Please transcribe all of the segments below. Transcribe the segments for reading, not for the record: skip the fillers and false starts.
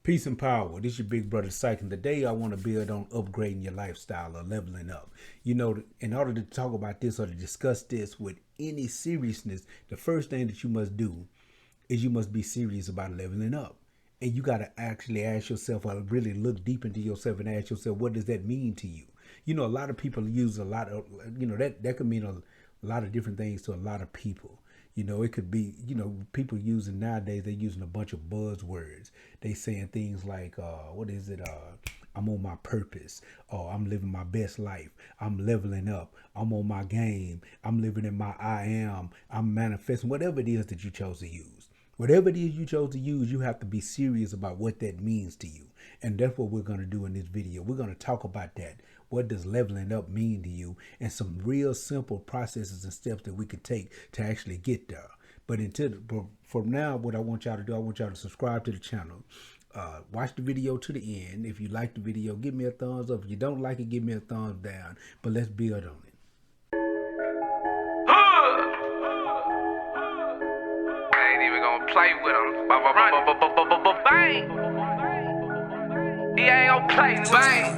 Peace and power. This is your big brother Psyche. And today I want to build on upgrading your lifestyle or leveling up. You know, in order to talk about this or to discuss this with any seriousness, the first thing that you must do is you must be serious about leveling up. And you got to actually ask yourself, or really look deep into yourself and ask yourself, what does that mean to you? You know, a lot of people use a lot of, that could mean a lot of different things to a lot of people. You know, it could be, people using nowadays, they're using a bunch of buzzwords. They saying things like, I'm on my purpose, or I'm living my best life. I'm leveling up. I'm on my game. I'm living in my I am. I'm manifesting, whatever it is that you chose to use. Whatever it is you chose to use, you have to be serious about what that means to you. And that's what we're going to do in this video. We're going to talk about that. What does leveling up mean to you? And some real simple processes and steps that we could take to actually get there. But for now, what I want y'all to do, I want y'all to subscribe to the channel. Watch the video to the end. If you like the video, give me a thumbs up. If you don't like it, give me a thumbs down. But let's build on it. Play with him. Bang. He ain't gon' play. Bang.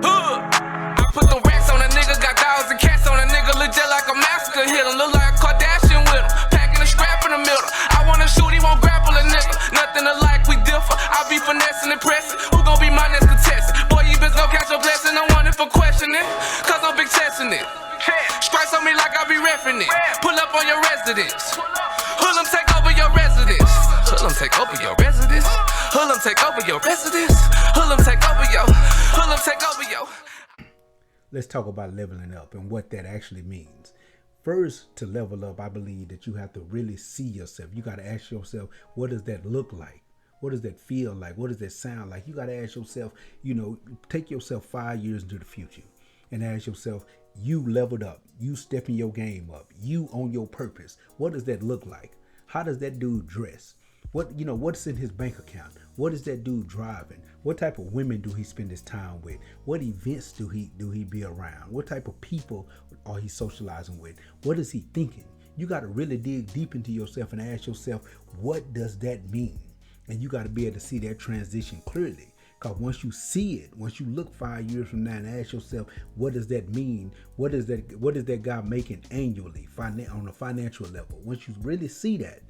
I put the racks on a nigga, got dogs and cats on a nigga, look just like a massacre hit him. Look like a Kardashian with him, packing a strap in the middle. I wanna shoot, he won't grapple a nigga. Nothing alike, we differ. I be finessing and pressing. Who gon' be my next contestant? Boy, you bitch gon' catch a blessing. I'm wanting for questioning, cause I'm big testing it. Strikes on me like I be reffing it. Pull up on your residence. Hoodlum take over your residence. Hoodlum take over your residence. Hoodlum take over your residence. Hoodlum take over your. Hoodlum take over your. Let's talk about leveling up and what that actually means. First, to level up, I believe that you have to really see yourself. You got to ask yourself, what does that look like? What does that feel like? What does that sound like? You got to ask yourself, take yourself 5 years into the future and ask yourself, you leveled up, you stepping your game up, you on your purpose. What does that look like? How does that dude dress? What's in his bank account? What is that dude driving? What type of women do he spend his time with? What events do he be around? What type of people are he socializing with? What is he thinking? You got to really dig deep into yourself and ask yourself, what does that mean? And you got to be able to see that transition clearly. Because once you see it, once you look 5 years from now and ask yourself, what does that mean? What is that guy making annually on a financial level? Once you really see that,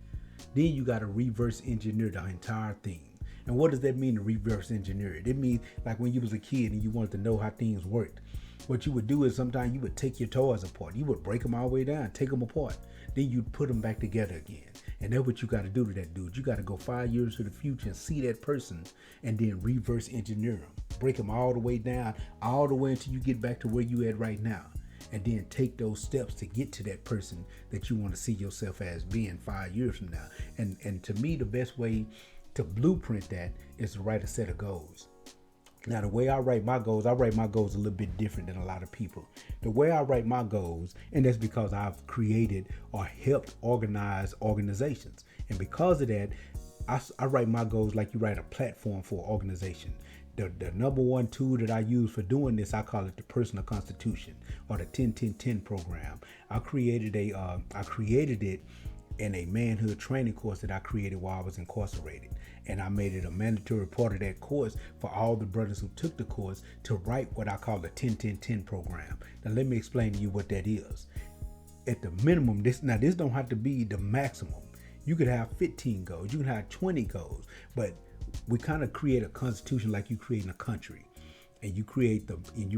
then you got to reverse engineer the entire thing. And what does that mean to reverse engineer it? It means like when you was a kid and you wanted to know how things worked. What you would do is sometimes you would take your toys apart. You would break them all the way down, take them apart. Then you'd put them back together again. And that's what you got to do to that dude. You got to go 5 years to the future and see that person and then reverse engineer them. Break them all the way down, all the way until you get back to where you at right now. And then take those steps to get to that person that you want to see yourself as being 5 years from now. And to me, the best way to blueprint that is to write a set of goals. Now, the way I write my goals a little bit different than a lot of people. The way I write my goals, and that's because I've created or helped organize organizations. And because of that, I write my goals like you write a platform for an organization. The number one tool that I use for doing this, I call it the personal constitution or the 10-10-10 program. I created it in a manhood training course that I created while I was incarcerated. And I made it a mandatory part of that course for all the brothers who took the course to write what I call the 10-10-10 program. Now let me explain to you what that is. At the minimum, this don't have to be the maximum. You could have 15 goals, you can have 20 goals, but we kind of create a constitution like you create in a country. And you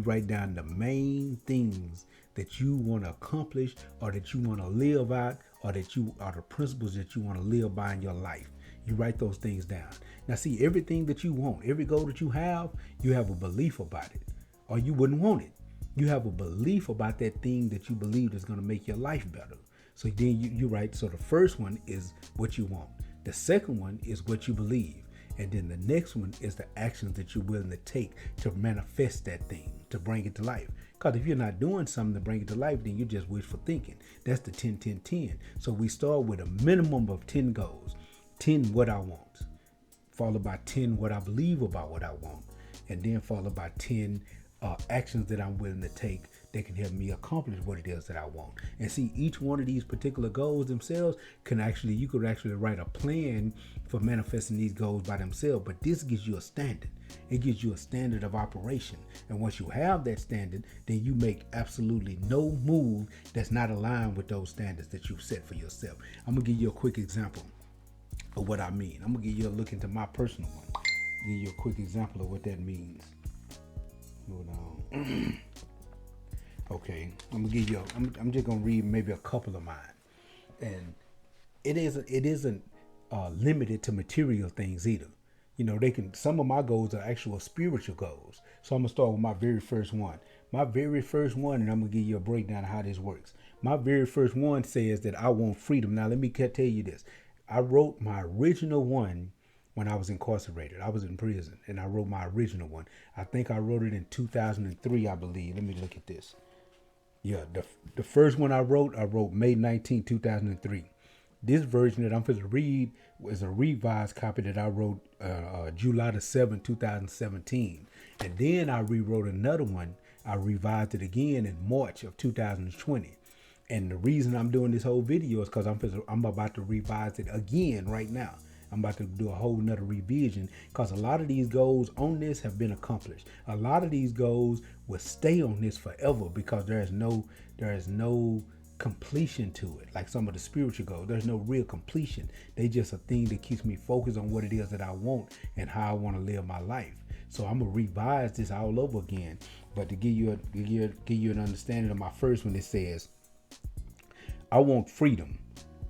write down the main things that you want to accomplish or that you want to live out or that are the principles that you want to live by in your life. You write those things down. Now see, everything that you want, every goal that you have a belief about it, or you wouldn't want it. You have a belief about that thing that you believe is going to make your life better. So then you write, so the first one is what you want. The second one is what you believe. And then the next one is the actions that you're willing to take to manifest that thing, to bring it to life. Because if you're not doing something to bring it to life, then you're just wishful thinking. That's the 10-10-10. So we start with a minimum of 10 goals. 10 what I want, followed by 10 what I believe about what I want, and then followed by 10 actions that I'm willing to take that can help me accomplish what it is that I want. And see, each one of these particular goals themselves you could actually write a plan for manifesting these goals by themselves. But this gives you a standard. It gives you a standard of operation. And once you have that standard, then you make absolutely no move that's not aligned with those standards that you've set for yourself. I'm going to give you a quick example of what I mean. I'm going to give you a look into my personal one. Give you a quick example of what that means. Hold on. Okay, I'm gonna give you. I'm just gonna read maybe a couple of mine, and it isn't limited to material things either. You know, some of my goals are actual spiritual goals. So I'm gonna start with my very first one. My very first one, and I'm gonna give you a breakdown of how this works. My very first one says that I want freedom. Now let me tell you this. I wrote my original one when I was incarcerated. I was in prison, and I wrote my original one. I think I wrote it in 2003, I believe. Let me look at this. Yeah, the first one I wrote May 19, 2003. This version that I'm going to read is a revised copy that I wrote July the 7th, 2017. And then I rewrote another one. I revised it again in March of 2020. And the reason I'm doing this whole video is because I'm about to revise it again right now. I'm about to do a whole nother revision because a lot of these goals on this have been accomplished. A lot of these goals will stay on this forever because there is no completion to it. Like some of the spiritual goals, there's no real completion. They just a thing that keeps me focused on what it is that I want and how I want to live my life. So I'm gonna revise this all over again. But to give you an understanding of my first one, it says, I want freedom.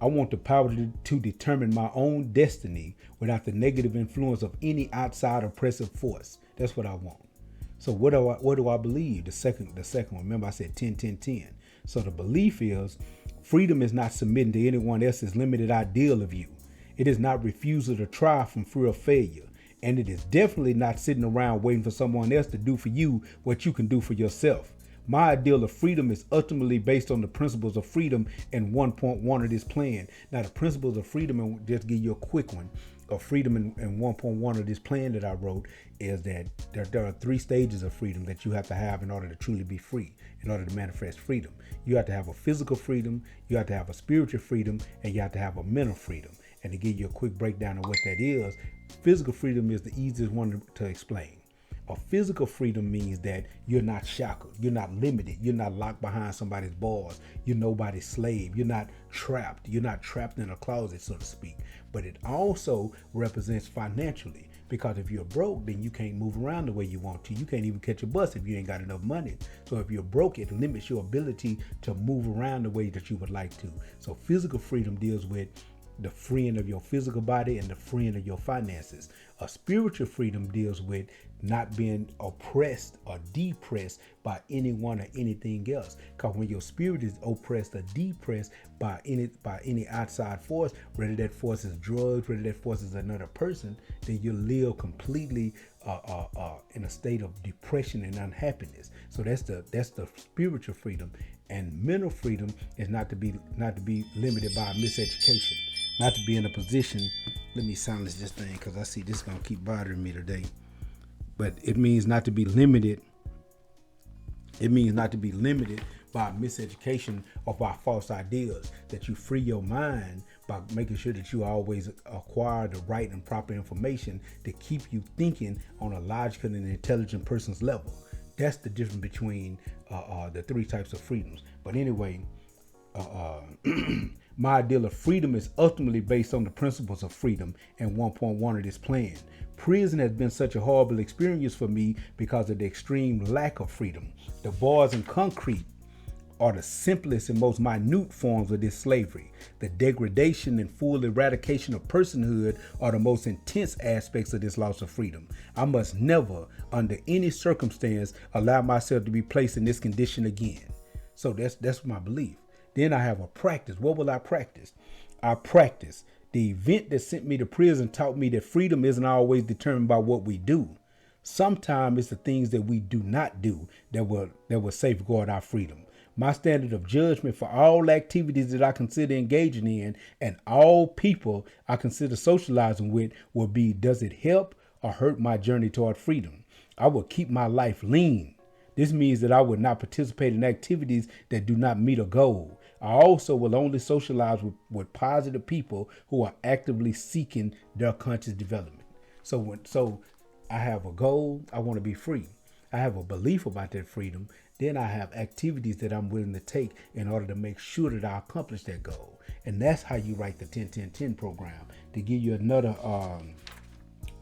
I want the power to determine my own destiny without the negative influence of any outside oppressive force. That's what I want. So what do I believe? The second one. Remember I said 10, 10, 10. So the belief is freedom is not submitting to anyone else's limited ideal of you. It is not refusal to try from fear of failure. And it is definitely not sitting around waiting for someone else to do for you what you can do for yourself. My ideal of freedom is ultimately based on the principles of freedom in 1.1 of this plan. Now, the principles of freedom, and just give you a quick one, of freedom in 1.1 of this plan that I wrote is that there are 3 stages of freedom that you have to have in order to truly be free, in order to manifest freedom. You have to have a physical freedom, you have to have a spiritual freedom, and you have to have a mental freedom. And to give you a quick breakdown of what that is, physical freedom is the easiest one to explain. A physical freedom means that you're not shackled, you're not limited, you're not locked behind somebody's bars, you're nobody's slave, you're not trapped in a closet, so to speak. But it also represents financially, because if you're broke, then you can't move around the way you want to. You can't even catch a bus if you ain't got enough money. So if you're broke, it limits your ability to move around the way that you would like to. So physical freedom deals with the freeing of your physical body and the freeing of your finances. A spiritual freedom deals with not being oppressed or depressed by anyone or anything else. Because when your spirit is oppressed or depressed by any outside force, whether that force is drugs, whether that force is another person, then you live completely in a state of depression and unhappiness. So that's the spiritual freedom. And mental freedom is not to be limited by miseducation. Not to be in a position, let me silence this thing because I see this is going to keep bothering me today. But it means not to be limited. It means not to be limited by miseducation or by false ideas. That you free your mind by making sure that you always acquire the right and proper information to keep you thinking on a logical and intelligent person's level. That's the difference between the 3 types of freedoms. But anyway, my ideal of freedom is ultimately based on the principles of freedom and 1.1 of this plan. Prison has been such a horrible experience for me because of the extreme lack of freedom. The bars and concrete are the simplest and most minute forms of this slavery. The degradation and full eradication of personhood are the most intense aspects of this loss of freedom. I must never, under any circumstance, allow myself to be placed in this condition again. So that's my belief. Then I have a practice. What will I practice? I practice. The event that sent me to prison taught me that freedom isn't always determined by what we do. Sometimes it's the things that we do not do that will safeguard our freedom. My standard of judgment for all activities that I consider engaging in and all people I consider socializing with will be, does it help or hurt my journey toward freedom? I will keep my life lean. This means that I would not participate in activities that do not meet a goal. I also will only socialize with positive people who are actively seeking their conscious development. So I have a goal, I want to be free. I have a belief about that freedom. Then I have activities that I'm willing to take in order to make sure that I accomplish that goal. And that's how you write the 10-10-10 program. To give you another, I'm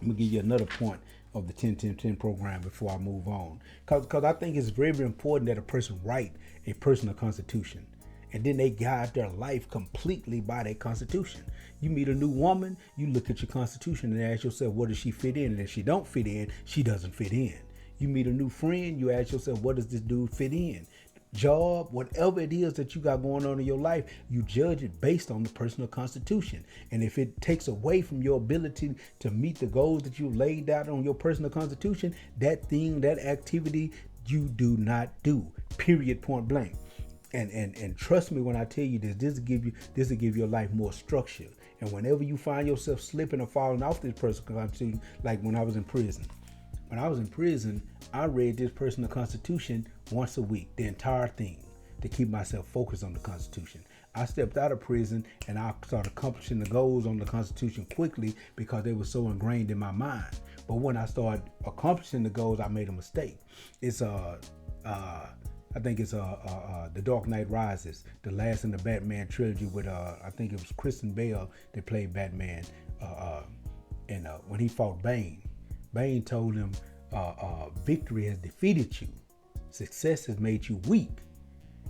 gonna give you another point of the 10-10-10 program before I move on. Because I think it's very, very important that a person write a personal constitution. And then they guide their life completely by their constitution. You meet a new woman, you look at your constitution and ask yourself, what does she fit in? And if she don't fit in, she doesn't fit in. You meet a new friend, you ask yourself, what does this dude fit in? Job, whatever it is that you got going on in your life, you judge it based on the personal constitution. And if it takes away from your ability to meet the goals that you've laid out on your personal constitution, that thing, that activity, you do not do. Period, point blank. And trust me when I tell you this will give your life more structure. And whenever you find yourself slipping or falling off this personal constitution, like when I was in prison. When I was in prison, I read this personal constitution once a week, the entire thing, to keep myself focused on the Constitution. I stepped out of prison and I started accomplishing the goals on the Constitution quickly because they were so ingrained in my mind. But when I started accomplishing the goals, I made a mistake. It's I think it's The Dark Knight Rises, the last in the Batman trilogy with I think it was Kristen Bell that played Batman. And when he fought Bane told him, victory has defeated you. Success has made you weak.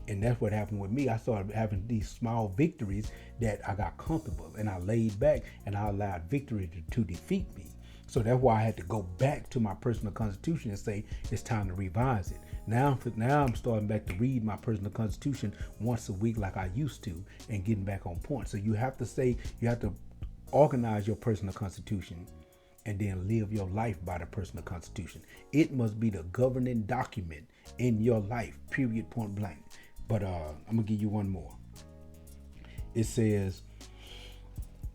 And that's what happened with me. I started having these small victories that I got comfortable and I laid back and I allowed victory to defeat me. So that's why I had to go back to my personal constitution and say, it's time to revise it. Now I'm starting back to read my personal constitution once a week like I used to and getting back on point. So you have to organize your personal constitution and then live your life by the personal constitution. It must be the governing document in your life, period, point blank. But I'm gonna give you one more. It says,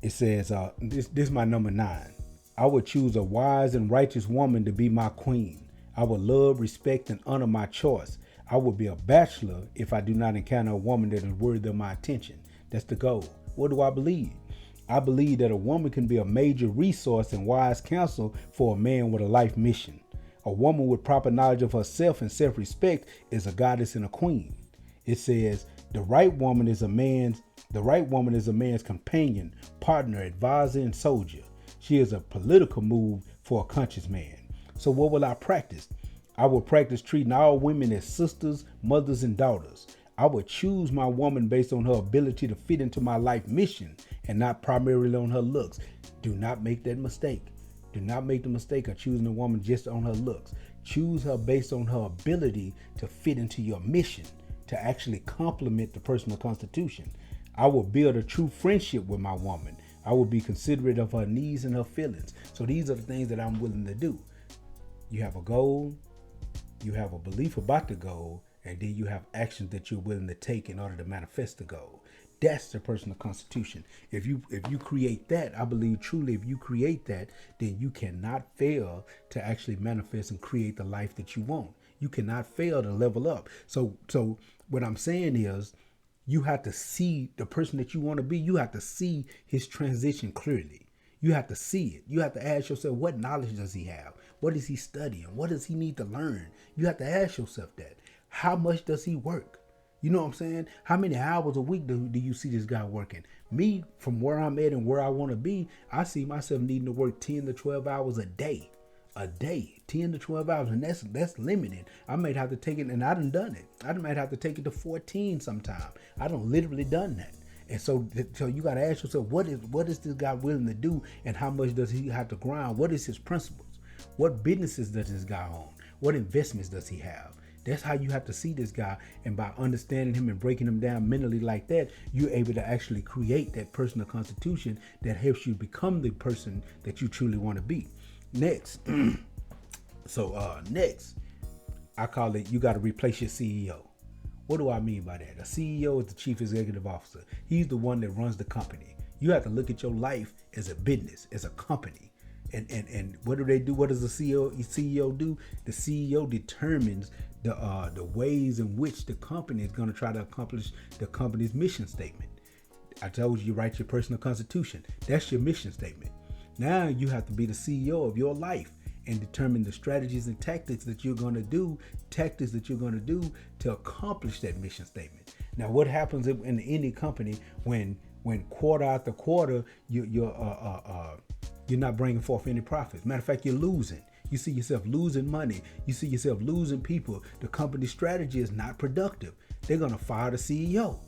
this is my number 9. I would choose a wise and righteous woman to be my queen. I would love, respect, and honor my choice. I would be a bachelor if I do not encounter a woman that is worthy of my attention. That's the goal. What do I believe? I believe that a woman can be a major resource and wise counsel for a man with a life mission. A woman with proper knowledge of herself and self-respect is a goddess and a queen. It says the right woman is a man's companion, partner, advisor, and soldier. She is a political move for a conscious man. So what will I practice? I will practice treating all women as sisters, mothers, and daughters. I would choose my woman based on her ability to fit into my life mission and not primarily on her looks. Do not make that mistake. Do not make the mistake of choosing a woman just on her looks. Choose her based on her ability to fit into your mission, to actually complement the personal constitution. I will build a true friendship with my woman. I will be considerate of her needs and her feelings. So these are the things that I'm willing to do. You have a goal, you have a belief about the goal, and then you have actions that you're willing to take in order to manifest the goal. That's the personal constitution. If you create that, I believe truly if you create that, then you cannot fail to actually manifest and create the life that you want. You cannot fail to level up. So what I'm saying is you have to see the person that you want to be. You have to see his transition clearly. You have to see it. You have to ask yourself, what knowledge does he have? What is he studying? What does he need to learn? You have to ask yourself that. How much does he work? You know what I'm saying? How many hours a week do you see this guy working? Me, from where I'm at and where I want to be, I see myself needing to work 10 to 12 hours a day. 10 to 12 hours. And that's limited. I might have to take it, and I done it. I might have to take it to 14 sometime. I done literally done that. And so you got to ask yourself, what is this guy willing to do, and how much does he have to grind? What is his principles? What businesses does this guy own? What investments does he have? That's how you have to see this guy. And by understanding him and breaking him down mentally like that, you're able to actually create that personal constitution that helps you become the person that you truly want to be. Next. Next, I call it, you got to replace your CEO. What do I mean by that? A CEO is the chief executive officer. He's the one that runs the company. You have to look at your life as a business, as a company. And what do they do? What does the CEO do? The CEO determines the ways in which the company is going to try to accomplish the company's mission statement. I told you write your personal constitution. That's your mission statement. Now you have to be the CEO of your life and determine the strategies and tactics that you're going to do to accomplish that mission statement. Now, what happens in any company when quarter after quarter you're not bringing forth any profits? Matter of fact, you're losing. You see yourself losing money. You see yourself losing people. The company strategy is not productive. They're going to fire the CEO.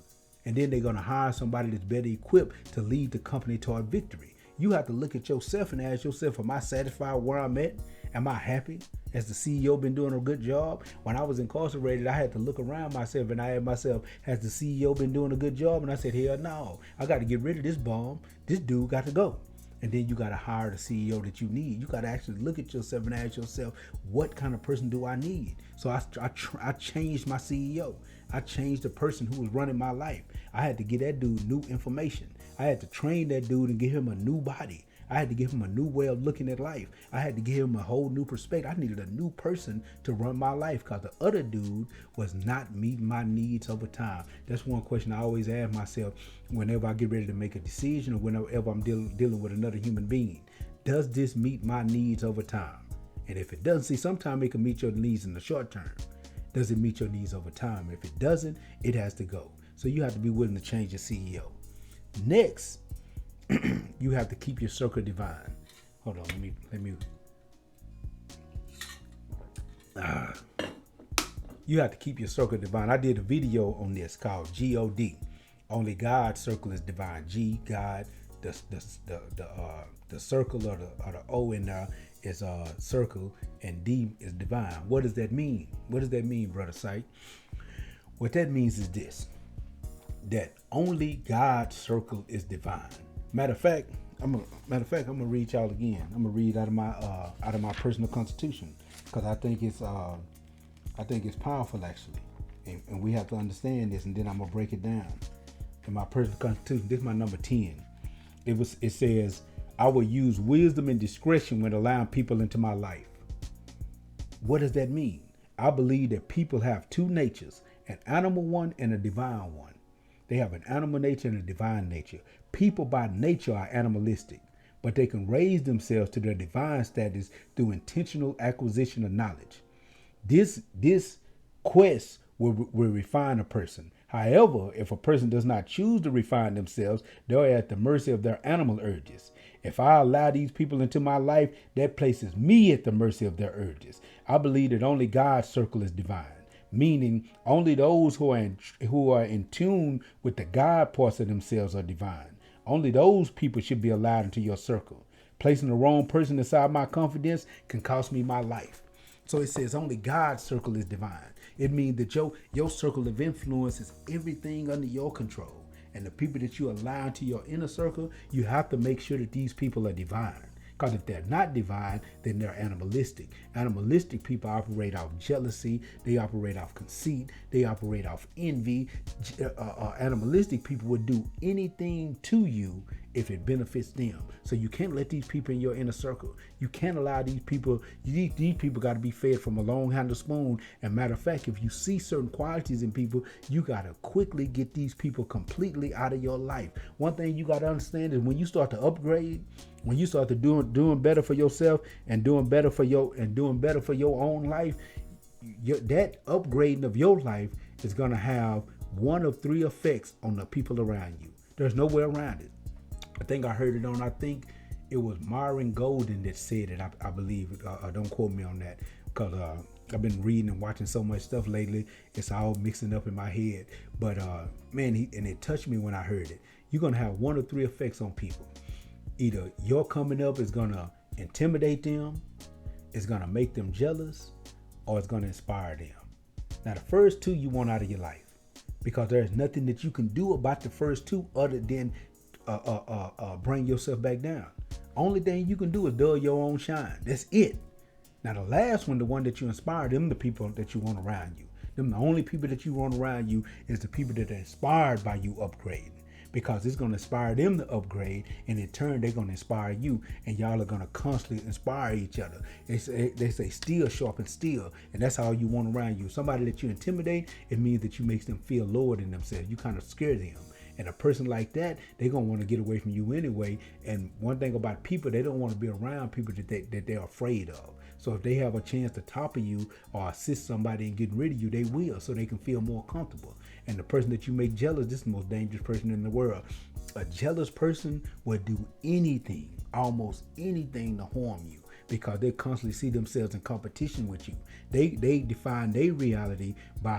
And then they're going to hire somebody that's better equipped to lead the company toward victory. You have to look at yourself and ask yourself, am I satisfied where I'm at? Am I happy? Has the CEO been doing a good job? When I was incarcerated, I had to look around myself and I asked myself, has the CEO been doing a good job? And I said, hell no. I got to get rid of this bum. This dude got to go. And then you got to hire the CEO that you need. You got to actually look at yourself and ask yourself, what kind of person do I need? So I changed my CEO. I changed the person who was running my life. I had to get that dude new information. I had to train that dude and give him a new body. I had to give him a new way of looking at life. I had to give him a whole new perspective. I needed a new person to run my life because the other dude was not meeting my needs over time. That's one question I always ask myself whenever I get ready to make a decision or whenever I'm dealing with another human being. Does this meet my needs over time? And if it doesn't, see, sometimes it can meet your needs in the short term. Does it meet your needs over time? If it doesn't, it has to go. So you have to be willing to change your CEO. Next, you have to keep your circle divine. Hold on, let me. You have to keep your circle divine. I did a video on this called God. Only God's circle is divine. G, God, the circle or the O in there is a circle, and D is divine. What does that mean? What does that mean, Brother Psyche? What that means is this: that only God's circle is divine. Matter of fact, I'm gonna read y'all again. I'm gonna read out of my personal constitution because I think it's powerful actually, and we have to understand this. And then I'm gonna break it down. In my personal constitution, this is my number 10. It says, I will use wisdom and discretion when allowing people into my life. What does that mean? I believe that people have two natures, an animal one and a divine one. They have an animal nature and a divine nature. People by nature are animalistic, but they can raise themselves to their divine status through intentional acquisition of knowledge. This quest will refine a person. However, if a person does not choose to refine themselves, they're at the mercy of their animal urges. If I allow these people into my life, that places me at the mercy of their urges. I believe that only God's circle is divine, meaning only those who are in tune with the God parts of themselves are divine. Only those people should be allowed into your circle. Placing the wrong person inside my confidence can cost me my life. So it says only God's circle is divine. It means that your circle of influence is everything under your control. And the people that you allow into your inner circle, you have to make sure that these people are divine. Because if they're not divine, then they're animalistic. Animalistic people operate off jealousy. They operate off conceit. They operate off envy. Animalistic people would do anything to you if it benefits them. So you can't let these people in your inner circle. You can't allow these people got to be fed from a long-handled spoon. And matter of fact, if you see certain qualities in people, you got to quickly get these people completely out of your life. One thing you got to understand is when you start to upgrade, when you start to doing better for yourself and doing better for your own life, that upgrading of your life is going to have one of three effects on the people around you. There's no way around it. I think I heard it on, I think it was Myron Golden that said it, I believe. Don't quote me on that because I've been reading and watching so much stuff lately. It's all mixing up in my head. But man, it touched me when I heard it. You're going to have one of three effects on people. Either your coming up is going to intimidate them, it's going to make them jealous, or it's going to inspire them. Now, the first two you want out of your life because there's nothing that you can do about the first two other than bring yourself back down. Only thing you can do is dull your own shine. That's it. Now the last one, the one that you inspire, them the people that you want around you. Them the only people that you want around you is the people that are inspired by you upgrading. because it's going to inspire them to upgrade, and in turn they're going to inspire you, and y'all are going to constantly inspire each other. They say steel sharpens steel, and that's how you want around you. Somebody that you intimidate, it means that you makes them feel lower than themselves. You kind of scare them. And a person like that, they're going to want to get away from you anyway. And one thing about people, they don't want to be around people that they're afraid of. So if they have a chance to topple you or assist somebody in getting rid of you, they will, so they can feel more comfortable. And the person that you make jealous, this is the most dangerous person in the world. A jealous person will do anything, almost anything, to harm you, because they constantly see themselves in competition with you. They define their reality by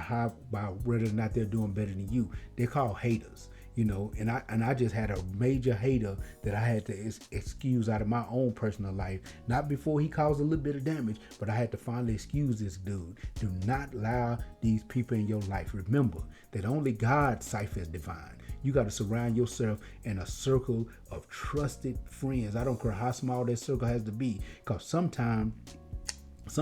whether or not they're doing better than you. They're called haters. And I just had a major hater that I had to excuse out of my own personal life. Not before he caused a little bit of damage, but I had to finally excuse this dude. Do not allow these people in your life. Remember that only God's Psyche is divine. You got to surround yourself in a circle of trusted friends. I don't care how small that circle has to be, because sometime, it's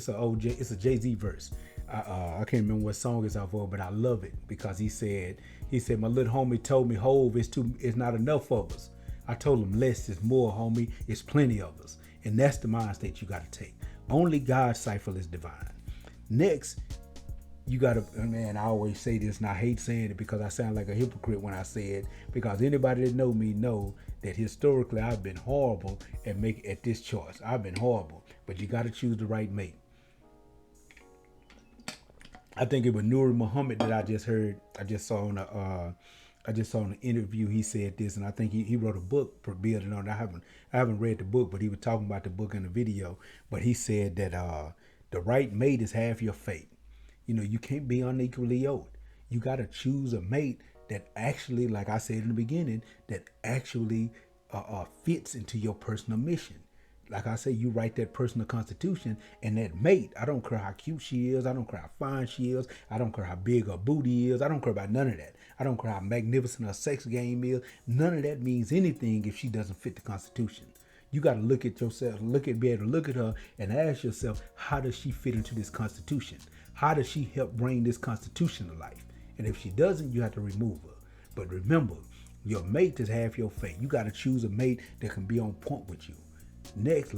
a Jay-Z verse. I can't remember what song it's off of, but I love it because he said, my little homie told me, Hove, it's not enough of us. I told him less is more, homie. It's plenty of us. And that's the mind state you got to take. Only God's cipher is divine. Next, you got to, man, I always say this, and I hate saying it because I sound like a hypocrite when I say it, because anybody that know me know that historically I've been horrible at this choice. I've been horrible, but you got to choose the right mate. I think it was Nuri Muhammad that I just saw on an interview. He said this, and I think he wrote a book for building on it. I haven't read the book, but he was talking about the book in the video. But he said that the right mate is half your fate. You can't be unequally yoked. You got to choose a mate that actually, like I said in the beginning, that actually fits into your personal mission. Like I say, you write that personal constitution, and that mate, I don't care how cute she is, I don't care how fine she is, I don't care how big her booty is, I don't care about none of that. I don't care how magnificent her sex game is. None of that means anything if she doesn't fit the constitution. You got to look at yourself, be able to look at her and ask yourself, how does she fit into this constitution? How does she help bring this constitution to life? And if she doesn't, you have to remove her. But remember, your mate is half your fate. You got to choose a mate that can be on point with you. Next,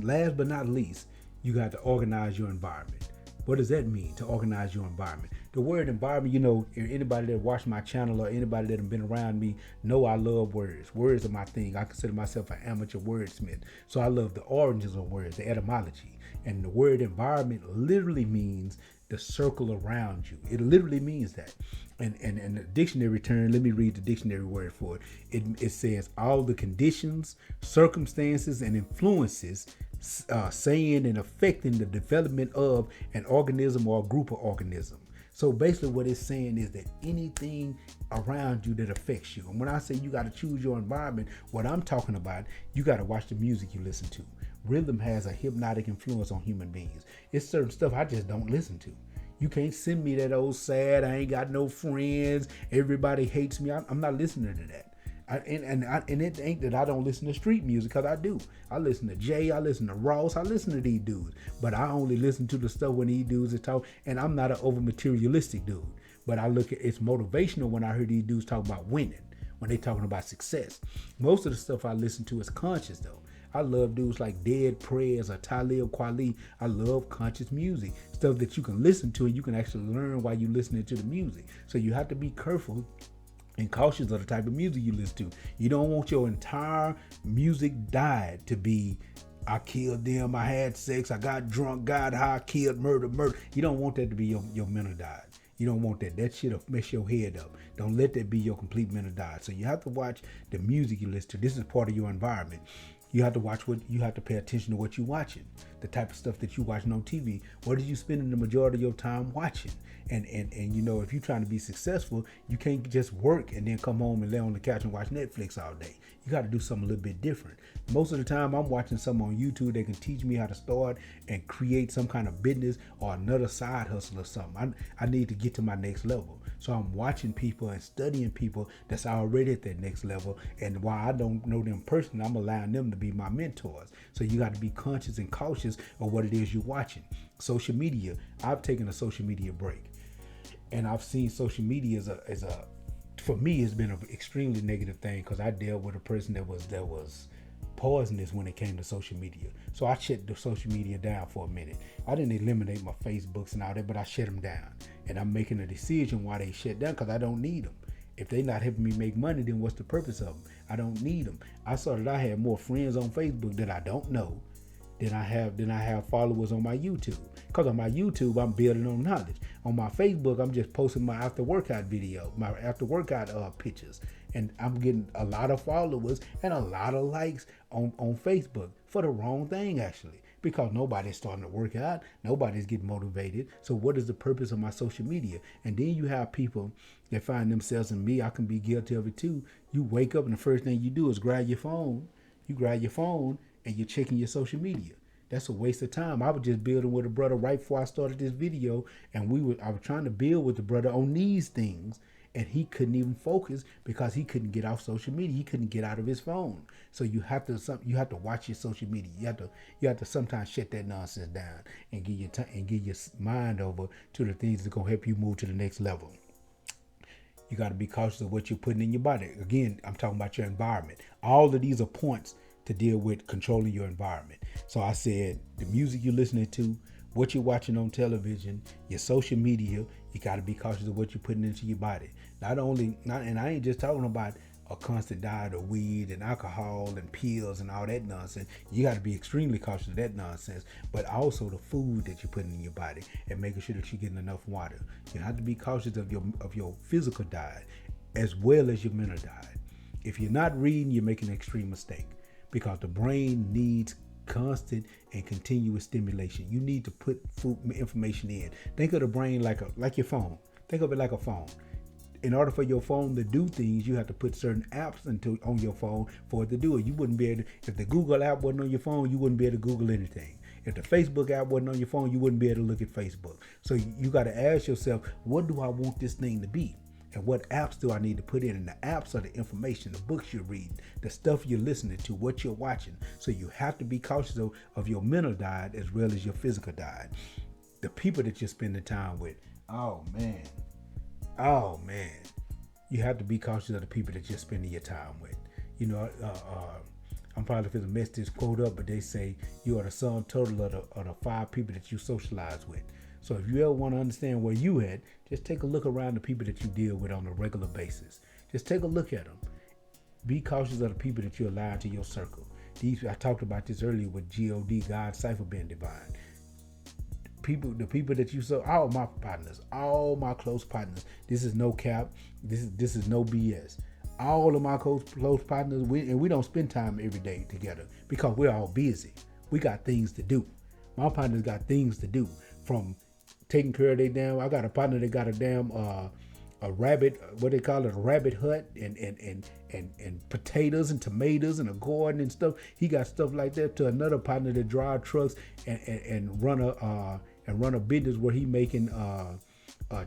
last but not least, you got to organize your environment. What does that mean, to organize your environment? The word environment, anybody that watched my channel or anybody that have been around me know I love words. Words are my thing. I consider myself an amateur wordsmith. So I love the origins of words, the etymology. And the word environment literally means the circle around you. It literally means that. And the dictionary term, let me read the dictionary word for it. It says all the conditions, circumstances, and influences saying and affecting the development of an organism or a group of organisms. So basically what it's saying is that anything around you that affects you. And when I say you got to choose your environment, what I'm talking about, you got to watch the music you listen to. Rhythm has a hypnotic influence on human beings. It's certain stuff I just don't listen to. You can't send me that old sad, I ain't got no friends, everybody hates me. I'm not listening to that. And it ain't that I don't listen to street music, because I do. I listen to Jay, I listen to Ross, I listen to these dudes. But I only listen to the stuff when these dudes are talking. And I'm not an over materialistic dude. But I look at it's motivational when I hear these dudes talk about winning, when they talking about success. Most of the stuff I listen to is conscious though. I love dudes like Dead Prayers or Talib Kweli. I love conscious music, stuff that you can listen to and you can actually learn while you're listening to the music. So you have to be careful and cautious of the type of music you listen to. You don't want your entire music diet to be, I killed them, I had sex, I got drunk, got high, killed, murder. You don't want that to be your mental diet. You don't want that. That shit'll mess your head up. Don't let that be your complete mental diet. So you have to watch the music you listen to. This is part of your environment. You have to pay attention to what you're watching, the type of stuff that you're watching on TV. What are you spending the majority of your time watching? And if you're trying to be successful, you can't just work and then come home and lay on the couch and watch Netflix all day. You got to do something a little bit different. Most of the time, I'm watching something on YouTube that can teach me how to start and create some kind of business or another side hustle or something. I need to get to my next level. So I'm watching people and studying people that's already at that next level. And while I don't know them personally, I'm allowing them to be my mentors. So you got to be conscious and cautious of what it is you're watching. Social media. I've taken a social media break. And I've seen social media as a for me, it's been an extremely negative thing because I dealt with a person that was poisonous when it came to social media. So I shut the social media down for a minute. I didn't eliminate my Facebooks and all that, but I shut them down. And I'm making a decision why they shut down because I don't need them. If they're not helping me make money, then what's the purpose of them? I don't need them. I saw that I had more friends on Facebook that I don't know than I have followers on my YouTube. Because on my YouTube, I'm building on knowledge. On my Facebook, I'm just posting my after workout video, my after workout pictures. And I'm getting a lot of followers and a lot of likes on Facebook for the wrong thing, actually. Because nobody's starting to work out. Nobody's getting motivated. So what is the purpose of my social media? And then you have people that find themselves, and me, I can be guilty of it too. You wake up and the first thing you do is grab your phone. You grab your phone and you're checking your social media. That's a waste of time. I was just building with a brother right before I started this video, and I was trying to build with the brother on these things, and he couldn't even focus because he couldn't get off social media. He couldn't get out of his phone. So you have to watch your social media. You have to sometimes shut that nonsense down and give your mind over to the things that's gonna help you move to the next level. You got to be cautious of what you're putting in your body. Again, I'm talking about your environment. All of these are points to deal with controlling your environment. So I said the music you're listening to, what you're watching on television, your social media, you got to be cautious of what you're putting into your body. And I ain't just talking about a constant diet of weed and alcohol and pills and all that nonsense. You got to be extremely cautious of that nonsense, but also the food that you're putting in your body and making sure that you're getting enough water. You have to be cautious of your physical diet as well as your mental diet. If you're not reading, you're making an extreme mistake because the brain needs constant and continuous stimulation. You need to put food information in. Think of the brain like your phone. Think of it like a phone. In order for your phone to do things, you have to put certain apps on your phone for it to do it. You wouldn't be able to, if the Google app wasn't on your phone, you wouldn't be able to Google anything. If the Facebook app wasn't on your phone, you wouldn't be able to look at Facebook. So you got to ask yourself, what do I want this thing to be? And what apps do I need to put in? And the apps are the information, the books you're reading, the stuff you're listening to, what you're watching. So you have to be cautious of your mental diet as well as your physical diet. The people that you're spending time with, oh man, you have to be cautious of the people that you're spending your time with. You know, I'm probably going to mess this quote up, but they say you are the sum total of the 5 people that you socialize with. So if you ever want to understand where you at, just take a look around the people that you deal with on a regular basis. Just take a look at them. Be cautious of the people that you allow into your circle. I talked about this earlier with God, God, Psyche being divine. The people that you saw, all my partners, all my close partners. This is no cap. This is no BS. All of my close partners, we don't spend time every day together because we're all busy. We got things to do. My partners got things to do, from taking care of I got a partner that got a damn a rabbit, what they call it, a rabbit hut, and potatoes and tomatoes and a garden and stuff. He got stuff like that. To another partner that drive trucks and run a business where he making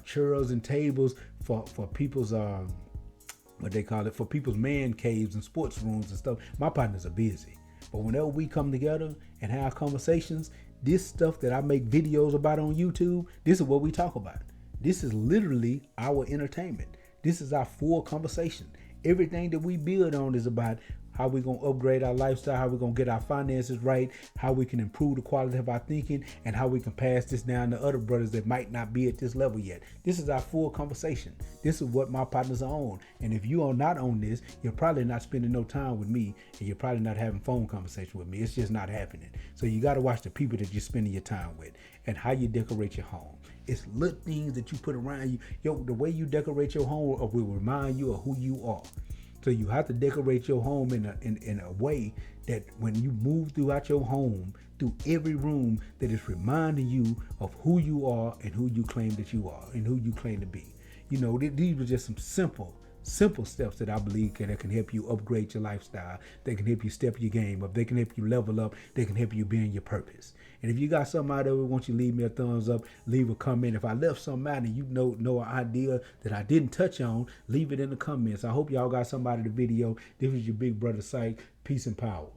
chairs and tables for people's what they call it, for people's man caves and sports rooms and stuff. My partners are busy, but whenever we come together and have conversations, this stuff that I make videos about on YouTube, this is what we talk about. This is literally our entertainment. This is our full conversation. Everything that we build on is about how we're going to upgrade our lifestyle, how we're going to get our finances right, how we can improve the quality of our thinking, and how we can pass this down to other brothers that might not be at this level yet. This is our full conversation. This is what my partners are on. And if you are not on this, you're probably not spending no time with me, and you're probably not having phone conversation with me. It's just not happening. So you got to watch the people that you're spending your time with and how you decorate your home. It's little things that you put around you. The way you decorate your home will remind you of who you are. So you have to decorate your home in a way that when you move throughout your home, through every room, that is reminding you of who you are and who you claim that you are and who you claim to be. You know, these were just some simple steps that I believe that can help you upgrade your lifestyle. They can help you step your game up. They can help you level up. They can help you be in your purpose. And if you got something out of it, won't you leave me a thumbs up, leave a comment. If I left something out and you know an idea that I didn't touch on, leave it in the comments. I hope y'all got something out of the video. This is your big brother Psyche. Peace and power.